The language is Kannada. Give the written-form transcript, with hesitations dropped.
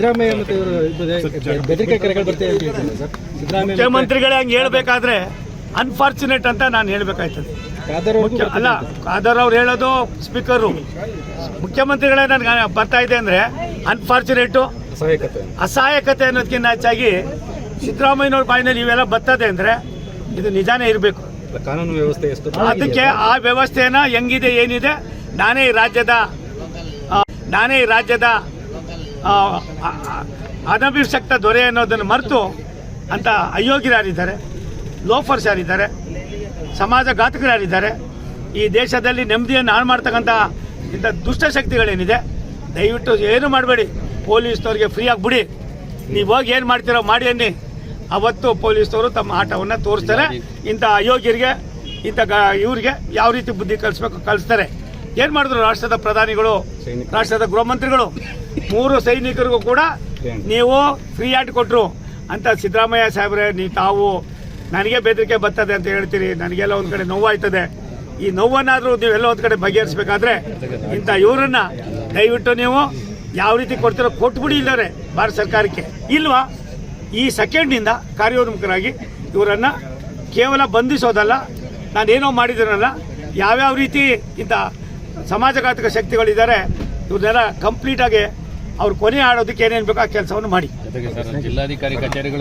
ಸಿದ್ದರಾಮಯ್ಯ ಮತ್ತು ಬೆದರಿಕೆ ಕರೆಗಳು ಬರ್ತಿದೆ ಅಂತ ಹೇಳ್ತಾರೆ ಸರ್. ಸಿದ್ದರಾಮಯ್ಯ ಮುಖ್ಯಮಂತ್ರಿಗಳೇ ಹಂಗೆ ಹೇಳ್ಬೇಕಾದ್ರೆ ಅನ್ಫಾರ್ಚುನೇಟ್ ಅಂತ ನಾನು ಹೇಳ್ಬೇಕಾಯ್ತದೆ. ಅಲ್ಲ, ಖಾದರ್ ಅವ್ರು ಹೇಳೋದು ಸ್ಪೀಕರು, ಮುಖ್ಯಮಂತ್ರಿಗಳೇ ನನಗೆ ಬರ್ತಾ ಇದೆ ಅಂದರೆ ಅನ್ಫಾರ್ಚುನೇಟು, ಅಸಹಾಯಕತೆ ಅನ್ನೋದಕ್ಕಿಂತ ಹೆಚ್ಚಾಗಿ ಸಿದ್ದರಾಮಯ್ಯನವ್ರ ಬಾಯಿನಲ್ಲಿ ಇವೆಲ್ಲ ಬರ್ತದೆ ಅಂದರೆ ಇದು ನಿಜಾನೇ ಇರಬೇಕು. ಕಾನೂನು ವ್ಯವಸ್ಥೆ ಎಷ್ಟು ಅದಕ್ಕೆ ಆ ವ್ಯವಸ್ಥೆನ ಹೆಂಗಿದೆ ಏನಿದೆ, ನಾನೇ ಈ ರಾಜ್ಯದ ಅನಭಿಷಕ್ತ ದೊರೆ ಅನ್ನೋದನ್ನು ಮರೆತು ಅಂತ ಅಯೋಗ್ಯರು ಯಾರಿದ್ದಾರೆ, ಲೋಫರ್ಸ್ ಯಾರಿದ್ದಾರೆ, ಸಮಾಜಘಾತಕರು ಯಾರಿದ್ದಾರೆ, ಈ ದೇಶದಲ್ಲಿ ನೆಮ್ಮದಿಯನ್ನು ಹಾಳು ಮಾಡ್ತಕ್ಕಂಥ ಇಂಥ ದುಷ್ಟಶಕ್ತಿಗಳೇನಿದೆ, ದಯವಿಟ್ಟು ಏನು ಮಾಡಬೇಡಿ. ಪೊಲೀಸ್ನವ್ರಿಗೆ ಫ್ರೀಯಾಗಿ ಬಿಡಿ, ನೀವು ಹೋಗಿ ಏನು ಮಾಡ್ತೀರೋ ಮಾಡಿ ಅನ್ನಿ. ಅವತ್ತು ಪೊಲೀಸ್ನವರು ತಮ್ಮ ಆಟವನ್ನು ತೋರಿಸ್ತಾರೆ. ಇಂಥ ಅಯೋಗ್ಯರಿಗೆ, ಇವ್ರಿಗೆ ಯಾವ ರೀತಿ ಬುದ್ಧಿ ಕಲಿಸ್ತಾರೆ. ಏನು ಮಾಡಿದ್ರು ರಾಷ್ಟ್ರದ ಪ್ರಧಾನಿಗಳು, ರಾಷ್ಟ್ರದ ಗೃಹ ಮಂತ್ರಿಗಳು, 3 ಸೈನಿಕರಿಗೂ ಕೂಡ ನೀವು ಫ್ರೀ ಆ್ಯಡ್ ಕೊಟ್ಟರು ಅಂತ ಸಿದ್ದರಾಮಯ್ಯ ಸಾಹೇಬ್ರೆ, ತಾವು ನನಗೆ ಬೆದರಿಕೆ ಬರ್ತದೆ ಅಂತ ಹೇಳ್ತೀರಿ, ನನಗೆಲ್ಲ ಒಂದು ಕಡೆ ನೋವಾಯ್ತದೆ. ಈ ನೋವನ್ನಾದರೂ ನೀವೆಲ್ಲ ಒಂದು ಕಡೆ ಬಗೆಹರಿಸಬೇಕಾದ್ರೆ ಇಂಥ ಇವರನ್ನು ದಯವಿಟ್ಟು ನೀವು ಯಾವ ರೀತಿ ಕೊಡ್ತೀರೋ ಕೊಟ್ಬಿಡಿ. ಇಲ್ಲರೆ ಭಾರತ ಸರ್ಕಾರಕ್ಕೆ ಇಲ್ವಾ, ಈ ಸೆಕೆಂಡ್ನಿಂದ ಕಾರ್ಯೋನ್ಮುಖರಾಗಿ ಇವರನ್ನು ಕೇವಲ ಬಂಧಿಸೋದಲ್ಲ, ನಾನೇನೋ ಮಾಡಿದ್ದೀನಲ್ಲ, ಯಾವ್ಯಾವ ರೀತಿ ಇಂಥ ಸಮಾಜಘಾತಕ ಶಕ್ತಿಗಳಿದ್ದಾರೆ ಇವ್ರನ್ನೆಲ್ಲ ಕಂಪ್ಲೀಟಾಗಿ ಅವ್ರು ಕೊನೆ ಆಡೋದಕ್ಕೆ ಏನೇನು ಬೇಕೋ ಆ ಕೆಲಸವನ್ನು ಮಾಡಿ. ಜಿಲ್ಲಾಧಿಕಾರಿ ಕಚೇರಿಗಳು